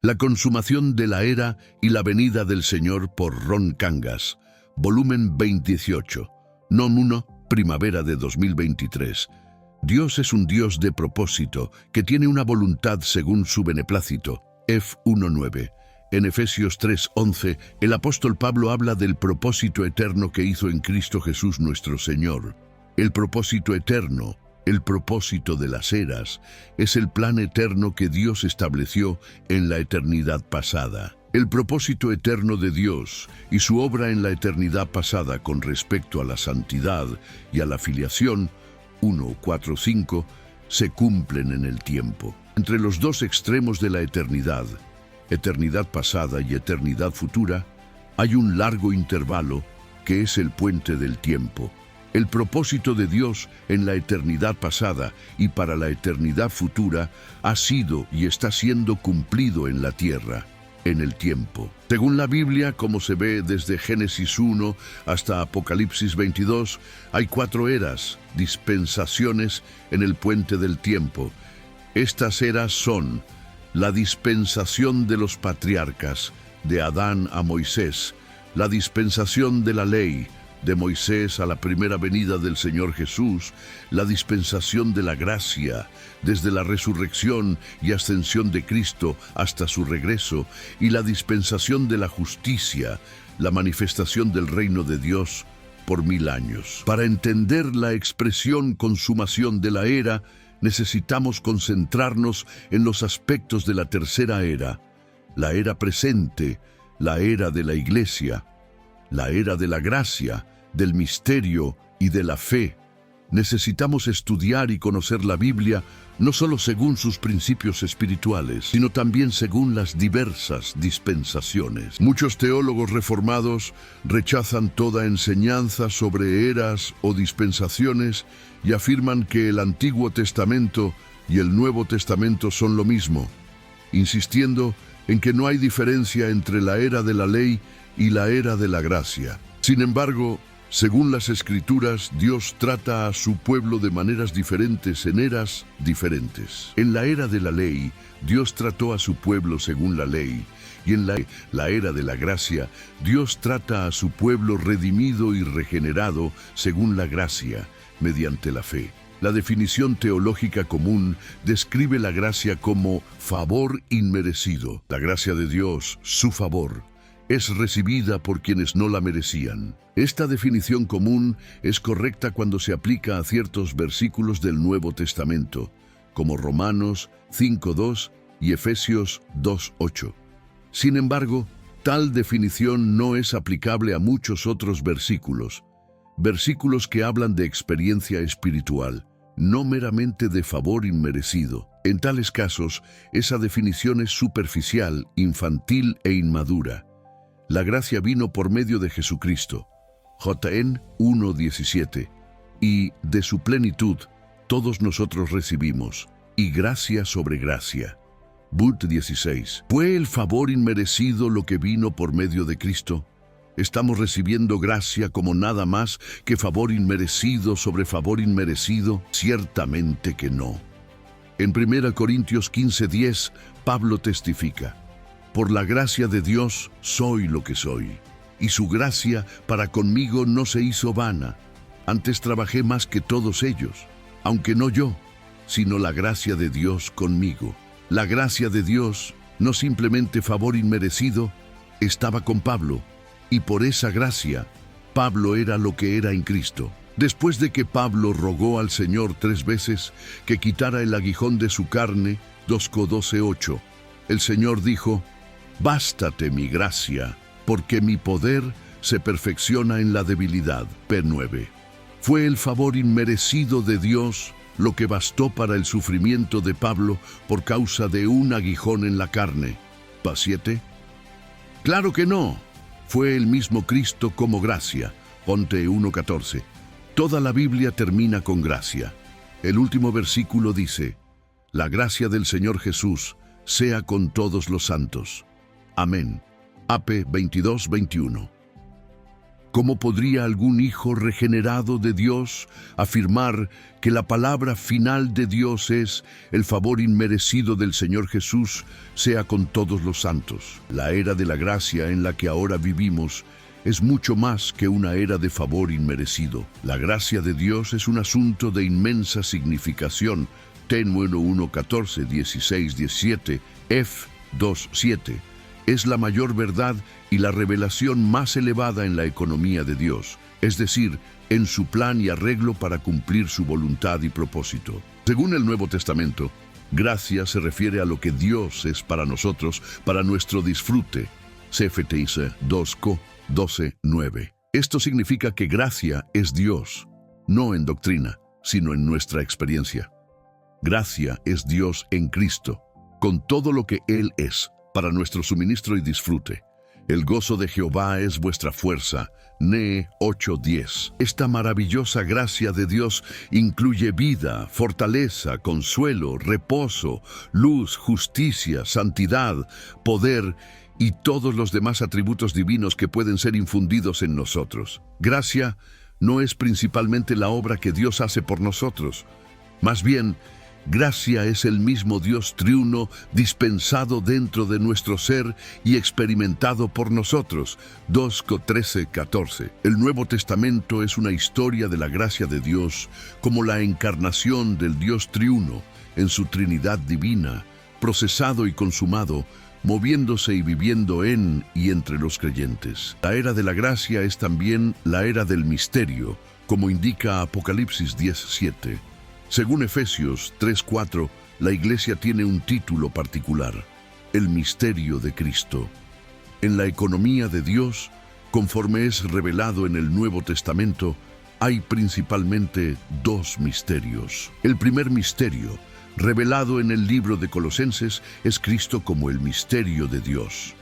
La consumación de la era y la venida del Señor por Ron Cangas, volumen 2018, NOM 1, primavera de 2023. Dios es un Dios de propósito, que tiene una voluntad según su beneplácito. F 1:9. En Efesios 3:11, el apóstol Pablo habla del propósito eterno que hizo en Cristo Jesús nuestro Señor. El propósito eterno, el propósito de las eras, es el plan eterno que Dios estableció en la eternidad pasada. El propósito eterno de Dios y su obra en la eternidad pasada con respecto a la santidad y a la filiación, 1:4-5, se cumplen en el tiempo. Entre los dos extremos de la eternidad pasada y eternidad futura, hay un largo intervalo que es el puente del tiempo. El propósito de Dios en la eternidad pasada y para la eternidad futura ha sido y está siendo cumplido en la tierra, en el tiempo. Según la Biblia, como se ve desde Génesis 1 hasta Apocalipsis 22, hay 4 eras, dispensaciones en el puente del tiempo. Estas eras son la dispensación de los patriarcas, de Adán a Moisés, la dispensación de la ley, de Moisés a la primera venida del Señor Jesús, la dispensación de la gracia, desde la resurrección y ascensión de Cristo hasta su regreso, y la dispensación de la justicia, la manifestación del reino de Dios por 1000 años. Para entender la expresión consumación de la era, necesitamos concentrarnos en los aspectos de la tercera era, la era presente, la era de la Iglesia, la era de la gracia, del misterio y de la fe. Necesitamos estudiar y conocer la Biblia no solo según sus principios espirituales, sino también según las diversas dispensaciones. Muchos teólogos reformados rechazan toda enseñanza sobre eras o dispensaciones y afirman que el Antiguo Testamento y el Nuevo Testamento son lo mismo, insistiendo en que no hay diferencia entre la era de la ley y la era de la gracia. Sin embargo, según las Escrituras, Dios trata a su pueblo de maneras diferentes en eras diferentes. En la era de la ley, Dios trató a su pueblo según la ley, y en la era de la gracia, Dios trata a su pueblo redimido y regenerado según la gracia, mediante la fe. La definición teológica común describe la gracia como favor inmerecido. La gracia de Dios, su favor, es recibida por quienes no la merecían. Esta definición común es correcta cuando se aplica a ciertos versículos del Nuevo Testamento, como Romanos 5:2 y Efesios 2:8. Sin embargo, tal definición no es aplicable a muchos otros versículos que hablan de experiencia espiritual, no meramente de favor inmerecido. En tales casos, esa definición es superficial, infantil e inmadura. La gracia vino por medio de Jesucristo, JN 1:17, y de su plenitud todos nosotros recibimos, y gracia sobre gracia. But 16. ¿Fue el favor inmerecido lo que vino por medio de Cristo? ¿Estamos recibiendo gracia como nada más que favor inmerecido sobre favor inmerecido? Ciertamente que no. En 1 Corintios 15:10, Pablo testifica: por la gracia de Dios soy lo que soy, y su gracia para conmigo no se hizo vana. Antes trabajé más que todos ellos, aunque no yo, sino la gracia de Dios conmigo. La gracia de Dios, no simplemente favor inmerecido, estaba con Pablo, y por esa gracia, Pablo era lo que era en Cristo. Después de que Pablo rogó al Señor 3 veces que quitara el aguijón de su carne, 2 Colosenses 8, el Señor dijo: bástate mi gracia, porque mi poder se perfecciona en la debilidad. P 9. Fue el favor inmerecido de Dios lo que bastó para el sufrimiento de Pablo por causa de un aguijón en la carne. P 7. Claro que no. Fue el mismo Cristo como gracia. Ponte 1:14. Toda la Biblia termina con gracia. El último versículo dice: la gracia del Señor Jesús sea con todos los santos. Amén. AP 22:21. ¿Cómo podría algún hijo regenerado de Dios afirmar que la palabra final de Dios es el favor inmerecido del Señor Jesús sea con todos los santos? La era de la gracia en la que ahora vivimos es mucho más que una era de favor inmerecido. La gracia de Dios es un asunto de inmensa significación. T-1, 1, 14, 16, 17, F 2, 7. Es la mayor verdad y la revelación más elevada en la economía de Dios, es decir, en su plan y arreglo para cumplir su voluntad y propósito. Según el Nuevo Testamento, gracia se refiere a lo que Dios es para nosotros, para nuestro disfrute. CFTIC 2Co 12:9. Esto significa que gracia es Dios, no en doctrina, sino en nuestra experiencia. Gracia es Dios en Cristo, con todo lo que Él es, para nuestro suministro y disfrute. El gozo de Jehová es vuestra fuerza. NE 8:10. Esta maravillosa gracia de Dios incluye vida, fortaleza, consuelo, reposo, luz, justicia, santidad, poder y todos los demás atributos divinos que pueden ser infundidos en nosotros. Gracia no es principalmente la obra que Dios hace por nosotros. Más bien, gracia es el mismo Dios triuno dispensado dentro de nuestro ser y experimentado por nosotros. 2:13-14. El Nuevo Testamento es una historia de la gracia de Dios como la encarnación del Dios triuno en su Trinidad divina, procesado y consumado, moviéndose y viviendo en y entre los creyentes. La era de la gracia es también la era del misterio, como indica Apocalipsis 10:7. Según Efesios 3:4, la Iglesia tiene un título particular: el misterio de Cristo. En la economía de Dios, conforme es revelado en el Nuevo Testamento, hay principalmente dos misterios. El primer misterio, revelado en el libro de Colosenses, es Cristo como el misterio de Dios.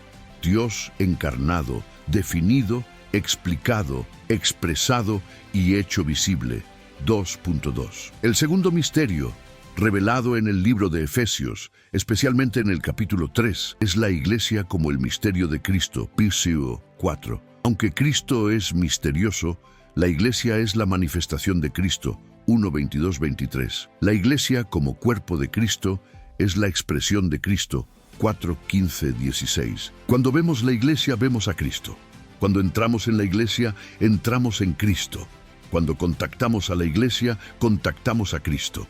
Dios encarnado, definido, explicado, expresado y hecho visible. 2.2. El segundo misterio, revelado en el libro de Efesios, especialmente en el capítulo 3, es la Iglesia como el misterio de Cristo. PCO 4. Aunque Cristo es misterioso, la Iglesia es la manifestación de Cristo. 1:22-23. La Iglesia como cuerpo de Cristo es la expresión de Cristo. 4:15-16. Cuando vemos la Iglesia, vemos a Cristo. Cuando entramos en la Iglesia, entramos en Cristo. Cuando contactamos a la Iglesia, contactamos a Cristo.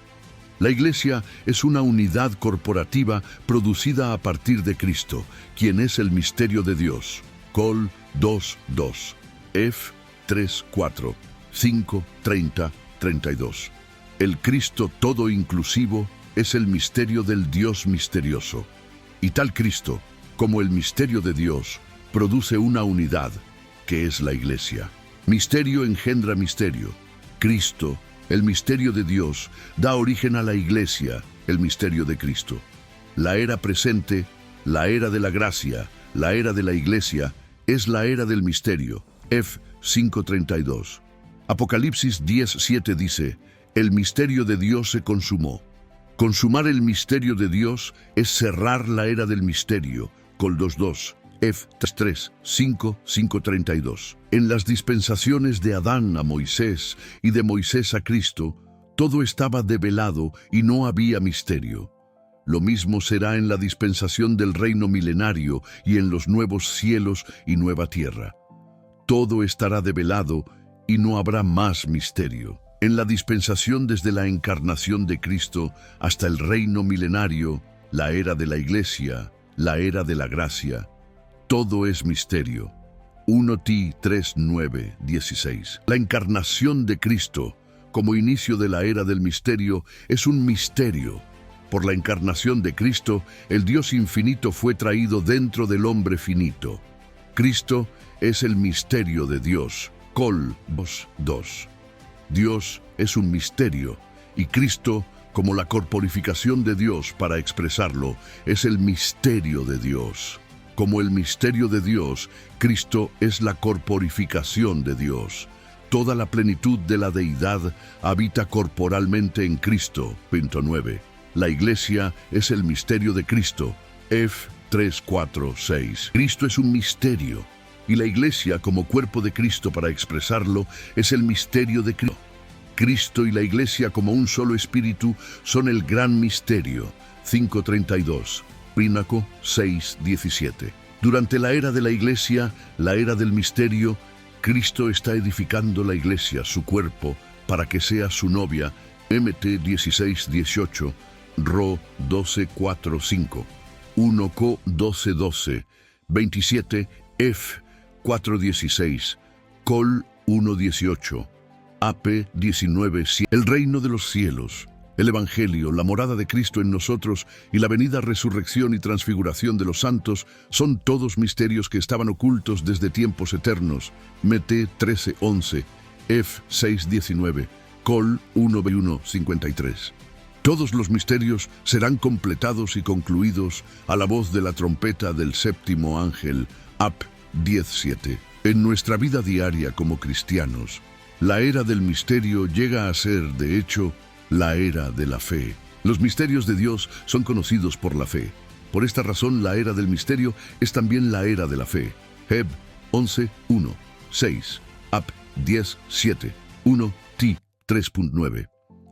La Iglesia es una unidad corporativa producida a partir de Cristo, quien es el misterio de Dios. Col 2:2. F 3:4. 5:30-32. El Cristo todo inclusivo es el misterio del Dios misterioso. Y tal Cristo, como el misterio de Dios, produce una unidad, que es la Iglesia. Misterio engendra misterio. Cristo, el misterio de Dios, da origen a la Iglesia, el misterio de Cristo. La era presente, la era de la gracia, la era de la Iglesia, es la era del misterio. F 5:32. Apocalipsis 10:7 dice: el misterio de Dios se consumó. Consumar el misterio de Dios es cerrar la era del misterio. Col 2:2. F 3, 5:32. En las dispensaciones de Adán a Moisés y de Moisés a Cristo, todo estaba develado y no había misterio. Lo mismo será en la dispensación del reino milenario y en los nuevos cielos y nueva tierra. Todo estará develado y no habrá más misterio. En la dispensación desde la encarnación de Cristo hasta el reino milenario, la era de la Iglesia, la era de la gracia, todo es misterio. 1 Ti 3:9-16. La encarnación de Cristo, como inicio de la era del misterio, es un misterio. Por la encarnación de Cristo, el Dios infinito fue traído dentro del hombre finito. Cristo es el misterio de Dios. Col 2:2. Dios es un misterio, y Cristo, como la corporificación de Dios para expresarlo, es el misterio de Dios. Como el misterio de Dios, Cristo es la corporificación de Dios. Toda la plenitud de la deidad habita corporalmente en Cristo. Punto 9. La Iglesia es el misterio de Cristo. F 3:4-6. Cristo es un misterio. y la Iglesia como cuerpo de Cristo para expresarlo es el misterio de Cristo. Cristo y la Iglesia como un solo espíritu son el gran misterio. 5:32, Pínaco 6:17. Durante la era de la Iglesia, la era del misterio, Cristo está edificando la Iglesia, su cuerpo, para que sea su novia. MT 16:18, Ro 12:4-5, 1 Co 12:12, 27 F 4:16, Col 1:18, AP 19:7. El reino de los cielos, el Evangelio, la morada de Cristo en nosotros y la venida resurrección y transfiguración de los santos son todos misterios que estaban ocultos desde tiempos eternos. MT 13:11, F 6:19, Col 1:1-53. Todos los misterios serán completados y concluidos a la voz de la trompeta del séptimo ángel, AP 10:7. En nuestra vida diaria como cristianos, la era del misterio llega a ser, de hecho, la era de la fe. Los misterios de Dios son conocidos por la fe. Por esta razón, la era del misterio es también la era de la fe. Heb 11:1, 6, AP 10:7, 1 T 3.9.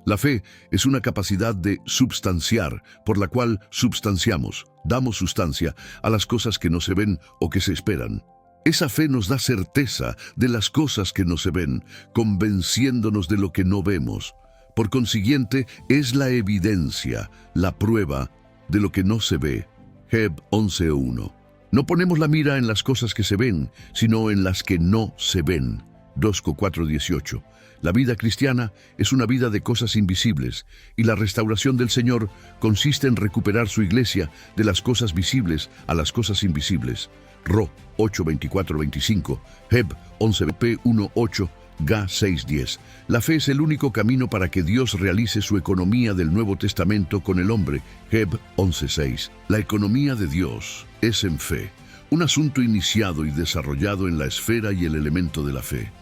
La fe es una capacidad de substanciar, por la cual substanciamos, damos sustancia a las cosas que no se ven o que se esperan. Esa fe nos da certeza de las cosas que no se ven, convenciéndonos de lo que no vemos. Por consiguiente, es la evidencia, la prueba de lo que no se ve. Heb 11:1. No ponemos la mira en las cosas que se ven, sino en las que no se ven. 2 Co 4:18. La vida cristiana es una vida de cosas invisibles, y la restauración del Señor consiste en recuperar su iglesia de las cosas visibles a las cosas invisibles. Ro 8:24-25, Heb 11p1:8, Ga 6:10. La fe es el único camino para que Dios realice su economía del Nuevo Testamento con el hombre. Heb 11:6. La economía de Dios es en fe, un asunto iniciado y desarrollado en la esfera y el elemento de la fe.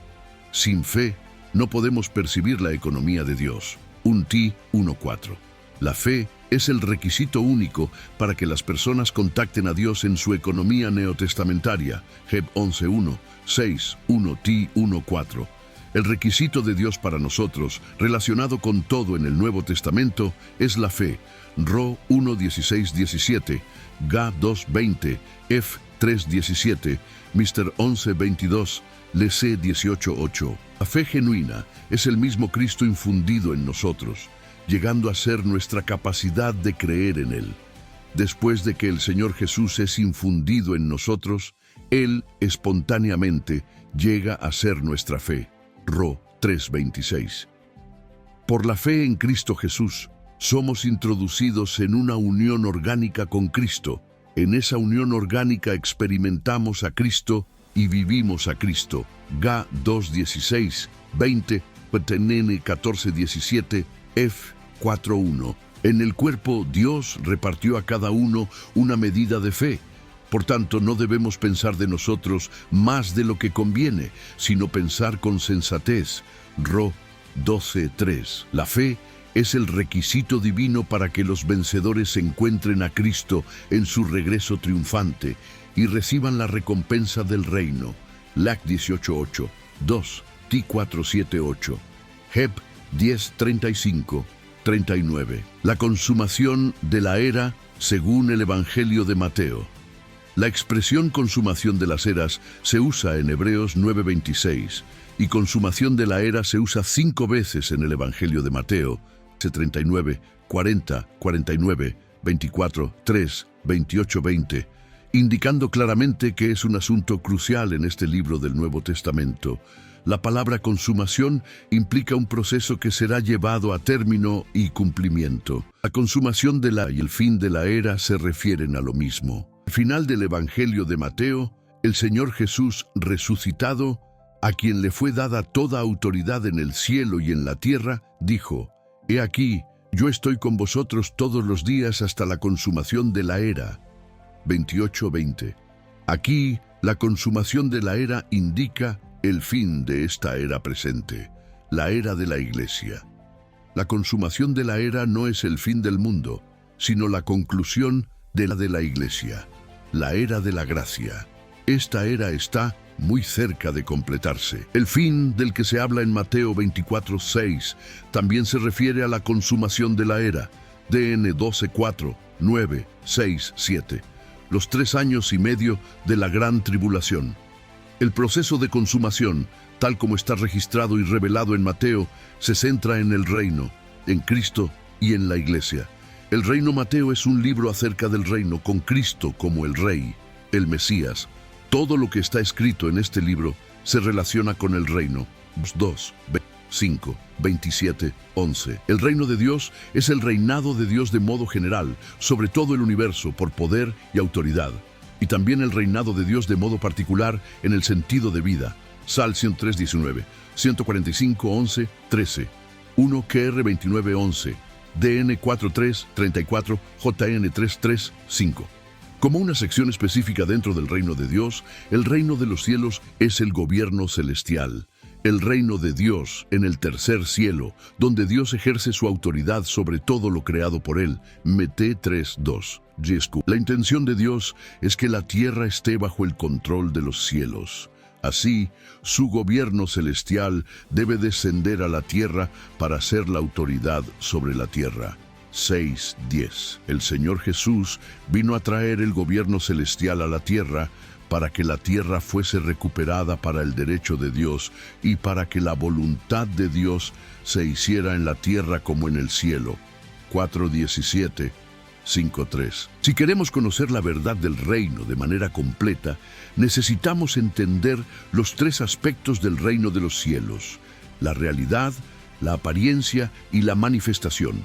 Sin fe, no podemos percibir la economía de Dios. 1 Ti 1:4. La fe es el requisito único para que las personas contacten a Dios en su economía neotestamentaria. Heb 11:1, 6, 1 Ti 1:4. El requisito de Dios para nosotros, relacionado con todo en el Nuevo Testamento, es la fe. Ro 1:16-17, Ga 2:20, F 3:17, Mr. 11:22, Lc 18:8. La fe genuina es el mismo Cristo infundido en nosotros, llegando a ser nuestra capacidad de creer en Él. Después de que el Señor Jesús es infundido en nosotros, Él espontáneamente llega a ser nuestra fe. Ro 3:26. Por la fe en Cristo Jesús, somos introducidos en una unión orgánica con Cristo. En esa unión orgánica experimentamos a Cristo y vivimos a Cristo. Ga 2:16, 20, Ptnn 14:17, F 4:1. En el cuerpo, Dios repartió a cada uno una medida de fe. Por tanto, no debemos pensar de nosotros más de lo que conviene, sino pensar con sensatez. Ro 12:3. La fe es el requisito divino para que los vencedores encuentren a Cristo en su regreso triunfante y reciban la recompensa del reino. Lac 18:8, 2 Ti 4:7-8, Heb 10:35-39. La consumación de la era según el Evangelio de Mateo. La expresión consumación de las eras se usa en Hebreos 9:26 y consumación de la era se usa 5 veces en el Evangelio de Mateo, 39, 40, 49, 24, 3, 28, 20, indicando claramente que es un asunto crucial en este libro del Nuevo Testamento. La palabra consumación implica un proceso que será llevado a término y cumplimiento. La consumación de la y el fin de la era se refieren a lo mismo. Al final del Evangelio de Mateo, el Señor Jesús resucitado, a quien le fue dada toda autoridad en el cielo y en la tierra, dijo: He aquí, yo estoy con vosotros todos los días hasta la consumación de la era. 28:20. Aquí, la consumación de la era indica el fin de esta era presente, la era de la Iglesia. La consumación de la era no es el fin del mundo, sino la conclusión de la Iglesia, la era de la gracia. Esta era está muy cerca de completarse. El fin del que se habla en Mateo 24:6 también se refiere a la consumación de la era. DN 12:4, 9, 6, 7. Los 3 años y medio de la gran tribulación. El proceso de consumación, tal como está registrado y revelado en Mateo, se centra en el reino, en Cristo y en la Iglesia. El reino Mateo es un libro acerca del reino con Cristo como el Rey, el Mesías. Todo lo que está escrito en este libro se relaciona con el reino. 2, 5, 27, 11. El reino de Dios es el reinado de Dios de modo general, sobre todo el universo, por poder y autoridad. Y también el reinado de Dios de modo particular en el sentido de vida. Sal 103:19, 145:11, 13, 1 QR 29:11, DN 43:34, JN 33:5. Como una sección específica dentro del reino de Dios, el reino de los cielos es el gobierno celestial. El reino de Dios en el tercer cielo, donde Dios ejerce su autoridad sobre todo lo creado por Él. Mt 3:2. La intención de Dios es que la tierra esté bajo el control de los cielos. Así, su gobierno celestial debe descender a la tierra para ser la autoridad sobre la tierra. 6:10. El Señor Jesús vino a traer el gobierno celestial a la tierra para que la tierra fuese recuperada para el derecho de Dios y para que la voluntad de Dios se hiciera en la tierra como en el cielo. 4:17, 5:3. Si queremos conocer la verdad del reino de manera completa, necesitamos entender los 3 aspectos del reino de los cielos: la realidad, la apariencia y la manifestación.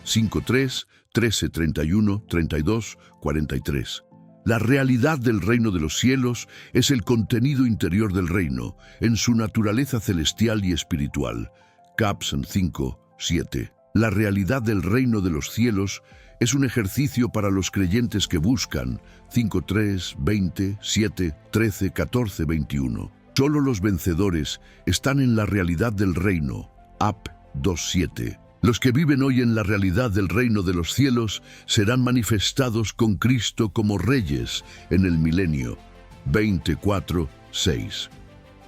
5:3, 13, 31, 32, 43. La realidad del reino de los cielos es el contenido interior del reino, en su naturaleza celestial y espiritual. Capson 5:7. La realidad del reino de los cielos es un ejercicio para los creyentes que buscan. 5:3, 20, 7, 13, 14, 21. Solo los vencedores están en la realidad del reino. Ap 2:7. Los que viven hoy en la realidad del reino de los cielos serán manifestados con Cristo como reyes en el milenio. 24:6.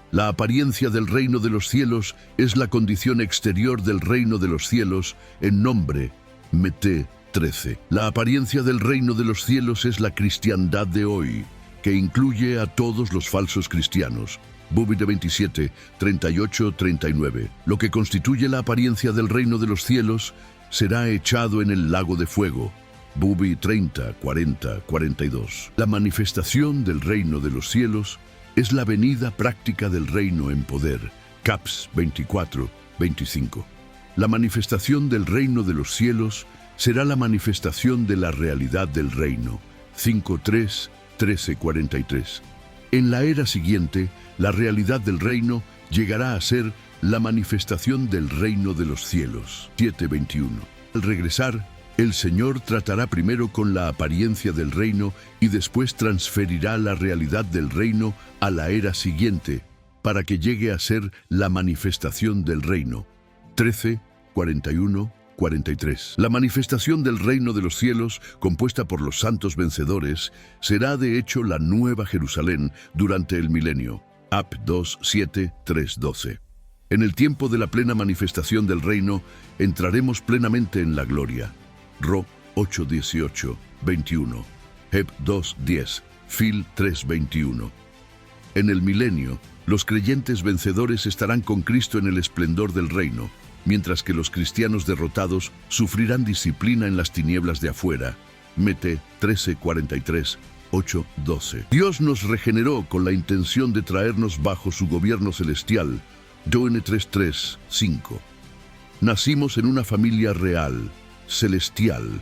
La apariencia del reino de los cielos es la condición exterior del reino de los cielos en nombre. Mt 13. La apariencia del reino de los cielos es la cristiandad de hoy, que incluye a todos los falsos cristianos. Búbide 27, 38, 39. Lo que constituye la apariencia del reino de los cielos será echado en el lago de fuego. Bubi 30, 40, 42. La manifestación del reino de los cielos es la venida práctica del reino en poder. Caps 24, 25. La manifestación del reino de los cielos será la manifestación de la realidad del reino. 5:3, 13, 43. En la era siguiente, la realidad del reino llegará a ser la manifestación del reino de los cielos. 7:21. Al regresar, el Señor tratará primero con la apariencia del reino y después transferirá la realidad del reino a la era siguiente para que llegue a ser la manifestación del reino. 13, 41, 43. La manifestación del reino de los cielos, compuesta por los santos vencedores, será de hecho la nueva Jerusalén durante el milenio. Ap 2:7, 3:12. En el tiempo de la plena manifestación del reino, entraremos plenamente en la gloria. Ro 8:18, 21. Heb 2:10, Fil 3:21. En el milenio, los creyentes vencedores estarán con Cristo en el esplendor del reino, mientras que los cristianos derrotados sufrirán disciplina en las tinieblas de afuera. Mt 13:43, 8:12. Dios nos regeneró con la intención de traernos bajo su gobierno celestial. Joel 3:3, 5. Nacimos en una familia real, celestial,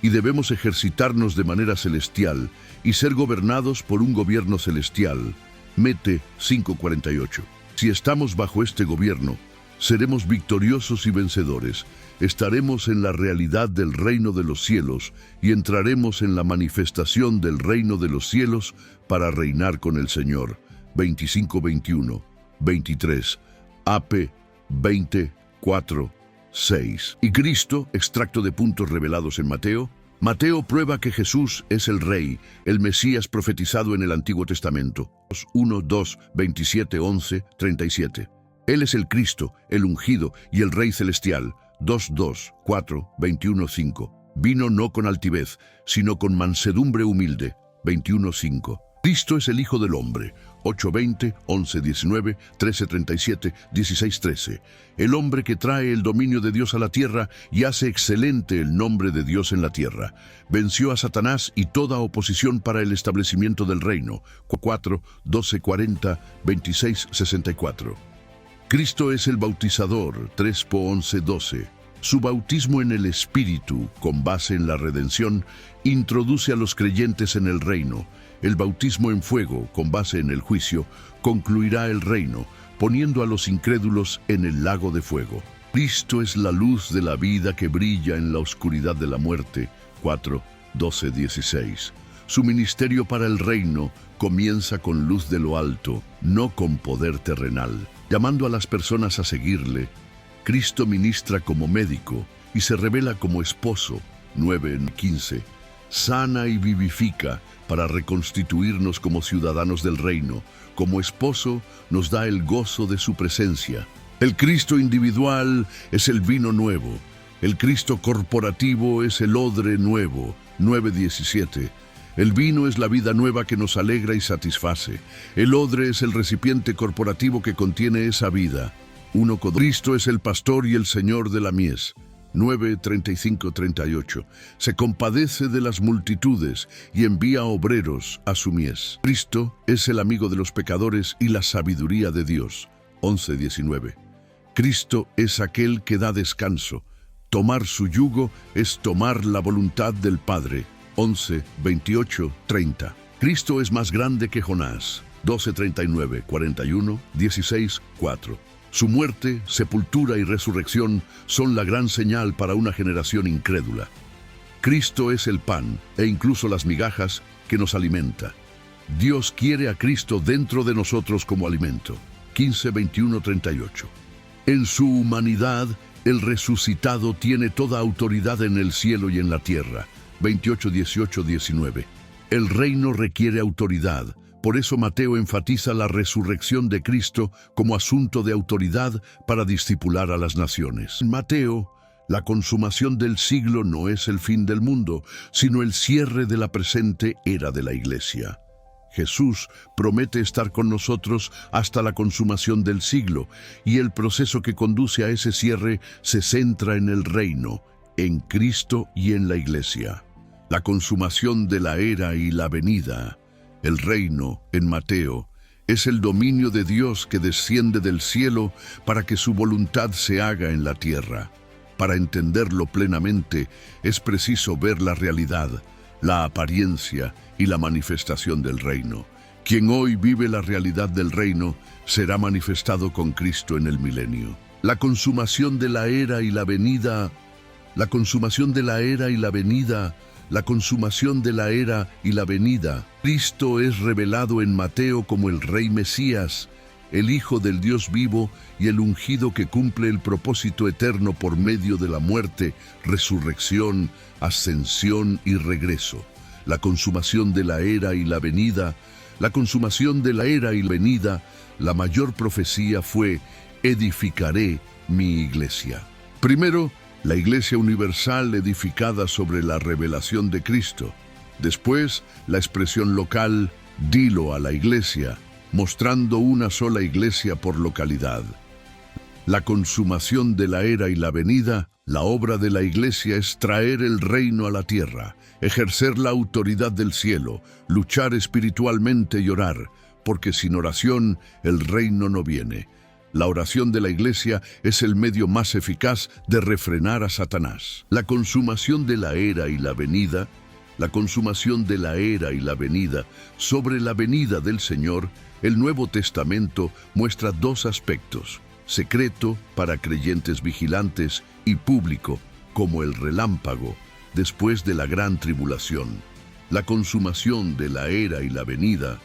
y debemos ejercitarnos de manera celestial y ser gobernados por un gobierno celestial. Mt 5:48. Si estamos bajo este gobierno, seremos victoriosos y vencedores. Estaremos en la realidad del reino de los cielos y entraremos en la manifestación del reino de los cielos para reinar con el Señor. 25:21, 23, AP 24, 6. Y Cristo, extracto de puntos revelados en Mateo, Mateo prueba que Jesús es el Rey, el Mesías profetizado en el Antiguo Testamento. 1, 2, 27, 11, 37. Él es el Cristo, el ungido y el Rey celestial. 2, 2, 4, 21, 5. Vino no con altivez, sino con mansedumbre humilde. 21, 5. Cristo es el Hijo del Hombre. 8:20, 11:19, 13:37, 16:13. El hombre que trae el dominio de Dios a la tierra y hace excelente el nombre de Dios en la tierra. Venció a Satanás y toda oposición para el establecimiento del reino. 4, 12:40, 26:64. Cristo es el bautizador. 3 po 11:12. Su bautismo en el Espíritu, con base en la redención, introduce a los creyentes en el reino. El bautismo en fuego, con base en el juicio, concluirá el reino, poniendo a los incrédulos en el lago de fuego. Cristo es la luz de la vida que brilla en la oscuridad de la muerte. 4, 12, 16. Su ministerio para el reino comienza con luz de lo alto, no con poder terrenal. Llamando a las personas a seguirle, Cristo ministra como médico y se revela como esposo. 9:15. Sana y vivifica para reconstituirnos como ciudadanos del reino. Como esposo nos da el gozo de su presencia. El Cristo individual es el vino nuevo. El Cristo corporativo es el odre nuevo. 9:17. El vino es la vida nueva que nos alegra y satisface. El odre es el recipiente corporativo que contiene esa vida. Cristo es el pastor y el Señor de la mies. 9:35-38. Se compadece de las multitudes y envía obreros a su mies. Cristo es el amigo de los pecadores y la sabiduría de Dios. 11:19. Cristo es aquel que da descanso. Tomar su yugo es tomar la voluntad del Padre. 11:28-30. Cristo es más grande que Jonás. 12:39-41, 16:4. Su muerte, sepultura y resurrección son la gran señal para una generación incrédula. Cristo es el pan e incluso las migajas que nos alimenta. Dios quiere a Cristo dentro de nosotros como alimento. 15:21-38. En su humanidad, el resucitado tiene toda autoridad en el cielo y en la tierra. 28:18-19. El reino requiere autoridad. Por eso Mateo enfatiza la resurrección de Cristo como asunto de autoridad para discipular a las naciones. En Mateo, la consumación del siglo no es el fin del mundo, sino el cierre de la presente era de la Iglesia. Jesús promete estar con nosotros hasta la consumación del siglo, y el proceso que conduce a ese cierre se centra en el reino, en Cristo y en la Iglesia. La consumación de la era y la venida. El reino, en Mateo, es el dominio de Dios que desciende del cielo para que su voluntad se haga en la tierra. Para entenderlo plenamente, es preciso ver la realidad, la apariencia y la manifestación del reino. Quien hoy vive la realidad del reino será manifestado con Cristo en el milenio. La consumación de la era y la venida, la consumación de la era y la venida, la consumación de la era y la venida. Cristo es revelado en Mateo como el Rey Mesías, el Hijo del Dios vivo y el ungido que cumple el propósito eterno por medio de la muerte, resurrección, ascensión y regreso. La consumación de la era y la venida, la consumación de la era y la venida, la mayor profecía fue: edificaré mi iglesia. Primero, la Iglesia universal edificada sobre la revelación de Cristo. Después, la expresión local, dilo a la Iglesia, mostrando una sola Iglesia por localidad. La consumación de la era y la venida, la obra de la Iglesia es traer el reino a la tierra, ejercer la autoridad del cielo, luchar espiritualmente y orar, porque sin oración el reino no viene. La oración de la Iglesia es el medio más eficaz de refrenar a Satanás. La consumación de la era y la venida, la consumación de la era y la venida. Sobre la venida del Señor, el Nuevo Testamento muestra dos aspectos: secreto para creyentes vigilantes y público, como el relámpago, después de la gran tribulación. La consumación de la era y la venida.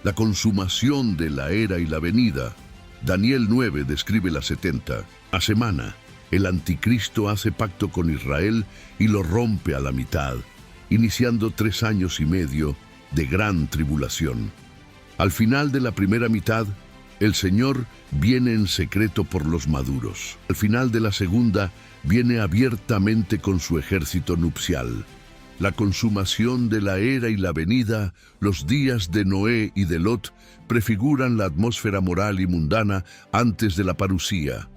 La consumación de la era y la venida. Daniel 9 describe las 70 a semana. el anticristo hace pacto con Israel y lo rompe a la mitad, iniciando 3 años y medio de gran tribulación. Al final de la primera mitad, el Señor viene en secreto por los maduros. Al final de la segunda, viene abiertamente con su ejército nupcial. La consumación de la era y la venida, los días de Noé y de Lot, prefiguran la atmósfera moral y mundana antes de la parusía.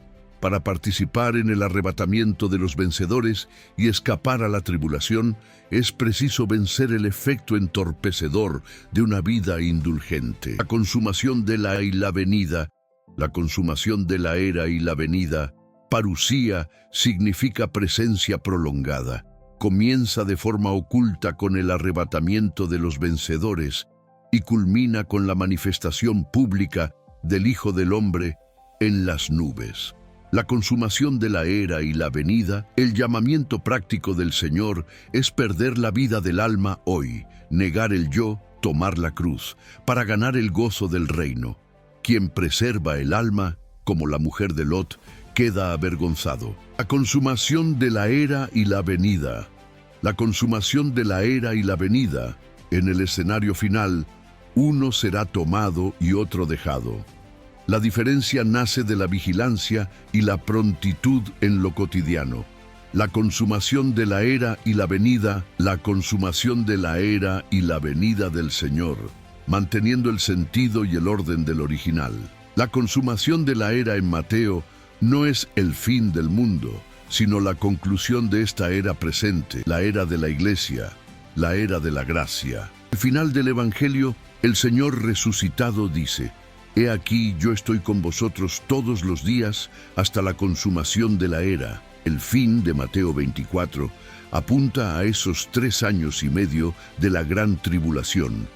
Para participar en el arrebatamiento de los vencedores y escapar a la tribulación, es preciso vencer el efecto entorpecedor de una vida indulgente. La consumación de la era y la venida, la consumación de la era y la venida, parusía, significa presencia prolongada. Comienza de forma oculta con el arrebatamiento de los vencedores y culmina con la manifestación pública del Hijo del Hombre en las nubes. La consumación de la era y la venida, el llamamiento práctico del Señor es perder la vida del alma hoy, negar el yo, tomar la cruz, para ganar el gozo del reino. Quien preserva el alma, como la mujer de Lot, queda avergonzado. La consumación de la era y la venida. La consumación de la era y la venida. En el escenario final, uno será tomado y otro dejado. La diferencia nace de la vigilancia y la prontitud en lo cotidiano. La consumación de la era y la venida, la consumación de la era y la venida del Señor, manteniendo el sentido y el orden del original. La consumación de la era en Mateo no es el fin del mundo, sino la conclusión de esta era presente, la era de la Iglesia, la era de la gracia. Al final del Evangelio, el Señor resucitado dice: «He aquí, yo estoy con vosotros todos los días hasta la consumación de la era». El fin de Mateo 24 apunta a esos 3 años y medio de la gran tribulación.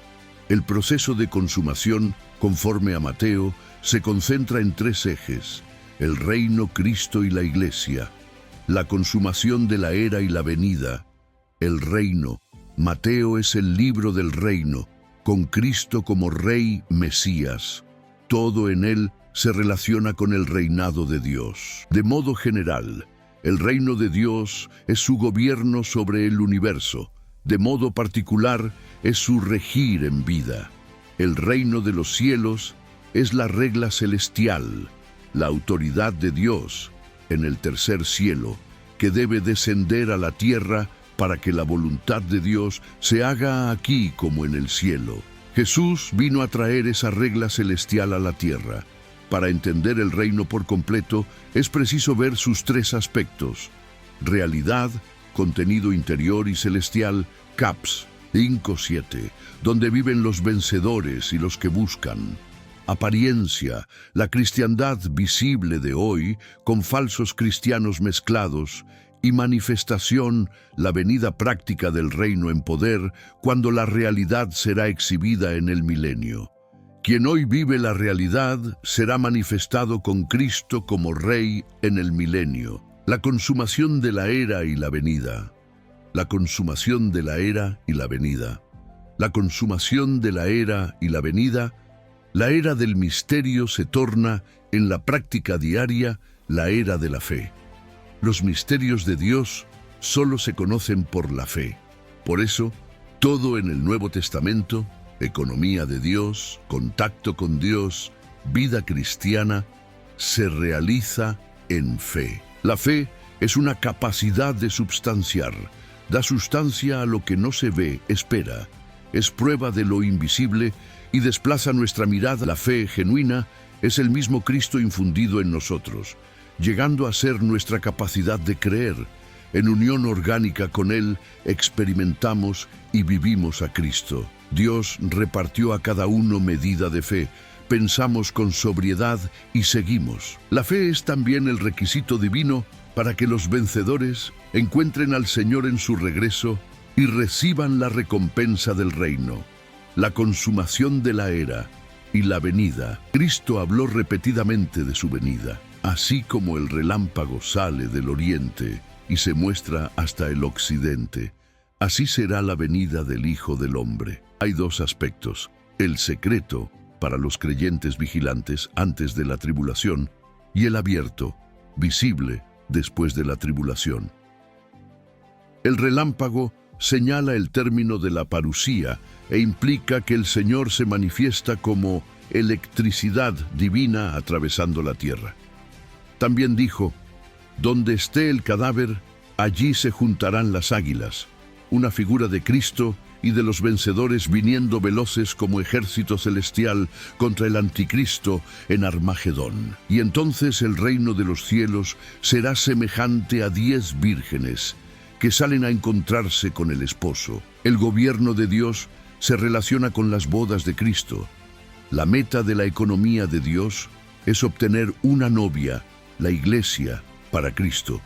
El proceso de consumación, conforme a Mateo, se concentra en 3 ejes: el reino, Cristo y la Iglesia. La consumación de la era y la venida. El reino. Mateo es el libro del reino, con Cristo como Rey Mesías. Todo en él se relaciona con el reinado de Dios. De modo general, el reino de Dios es su gobierno sobre el universo. De modo particular, es su regir en vida. El reino de los cielos es la regla celestial, la autoridad de Dios en el tercer cielo, que debe descender a la tierra para que la voluntad de Dios se haga aquí como en el cielo. Jesús vino a traer esa regla celestial a la tierra. Para entender el reino por completo, es preciso ver sus 3 aspectos: realidad, contenido interior y celestial, Caps 5:7, donde viven los vencedores y los que buscan. Apariencia, la cristiandad visible de hoy, con falsos cristianos mezclados. Y manifestación, la venida práctica del reino en poder, cuando la realidad será exhibida en el milenio. Quien hoy vive la realidad será manifestado con Cristo como Rey en el milenio. La consumación de la era y la venida. La consumación de la era y la venida. La consumación de la era y la venida. La era del misterio se torna, en la práctica diaria, la era de la fe. Los misterios de Dios solo se conocen por la fe. Por eso, todo en el Nuevo Testamento, economía de Dios, contacto con Dios, vida cristiana, se realiza en fe. La fe es una capacidad de substanciar, da sustancia a lo que no se ve, espera, es prueba de lo invisible y desplaza nuestra mirada. La fe genuina es el mismo Cristo infundido en nosotros, llegando a ser nuestra capacidad de creer. En unión orgánica con Él, experimentamos y vivimos a Cristo. Dios repartió a cada uno medida de fe. Pensamos con sobriedad y seguimos. La fe es también el requisito divino para que los vencedores encuentren al Señor en su regreso y reciban la recompensa del reino. La consumación de la era y la venida. Cristo habló repetidamente de su venida. Así como el relámpago sale del oriente y se muestra hasta el occidente, así será la venida del Hijo del Hombre. Hay 2 aspectos: el secreto, para los creyentes vigilantes antes de la tribulación, y el abierto, visible, después de la tribulación. El relámpago señala el término de la parusía e implica que el Señor se manifiesta como electricidad divina atravesando la tierra. También dijo: donde esté el cadáver, allí se juntarán las águilas, una figura de Cristo y de los vencedores viniendo veloces como ejército celestial contra el anticristo en Armagedón. Y entonces el reino de los cielos será semejante a 10 vírgenes que salen a encontrarse con el esposo. El gobierno de Dios se relaciona con las bodas de Cristo. La meta de la economía de Dios es obtener una novia, la iglesia, para Cristo.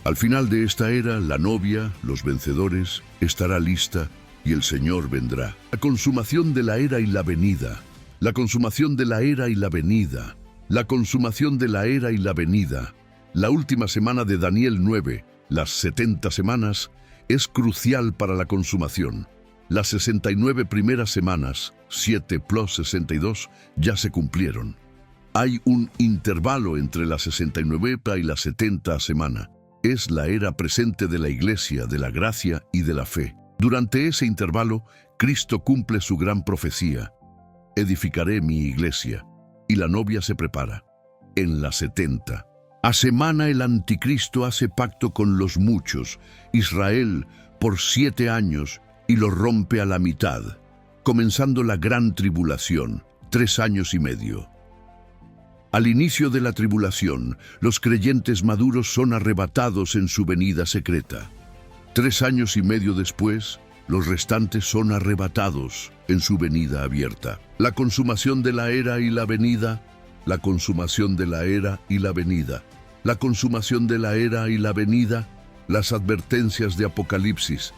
Al final de esta era, la novia, los vencedores, estará lista y el Señor vendrá. La consumación de la era y la venida. La consumación de la era y la venida. La consumación de la era y la venida. La última semana de Daniel 9, las 70 semanas, es crucial para la consumación. Las 69 primeras semanas, 7 plus 62, ya se cumplieron. Hay un intervalo entre la 69 y la 70 semana. Es la era presente de la Iglesia, de la gracia y de la fe. Durante ese intervalo, Cristo cumple su gran profecía: edificaré mi iglesia, y la novia se prepara. En la 70 semana el anticristo hace pacto con los muchos, Israel, por 7 años, y lo rompe a la mitad, comenzando la gran tribulación, 3 años y medio. Al inicio de la tribulación, los creyentes maduros son arrebatados en su venida secreta. 3 años y medio después, los restantes son arrebatados en su venida abierta. La consumación de la era y la venida, la consumación de la era y la venida, la consumación de la era y la venida, las advertencias de Apocalipsis.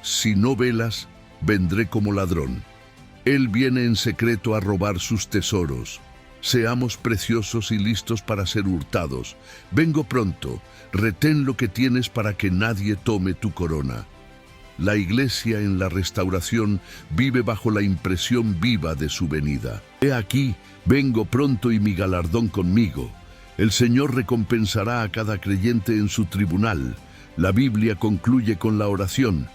Si no velas, vendré como ladrón. Él viene en secreto a robar sus tesoros. Seamos preciosos y listos para ser hurtados. Vengo pronto, retén lo que tienes para que nadie tome tu corona. La iglesia en la restauración vive bajo la impresión viva de su venida. He aquí, vengo pronto y mi galardón conmigo. El Señor recompensará a cada creyente en su tribunal. La Biblia concluye con la oración: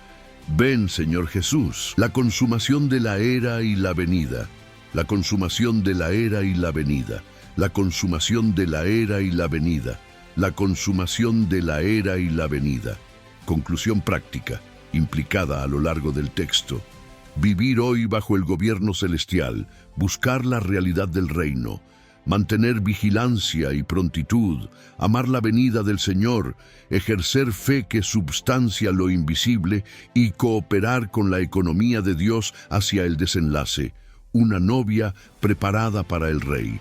ven, Señor Jesús. La consumación de la era y la venida. La consumación de la era y la venida, la consumación de la era y la venida, la consumación de la era y la venida. Conclusión práctica, implicada a lo largo del texto. Vivir hoy bajo el gobierno celestial, buscar la realidad del reino, mantener vigilancia y prontitud, amar la venida del Señor, ejercer fe que substancia lo invisible y cooperar con la economía de Dios hacia el desenlace. Una novia preparada para el Rey.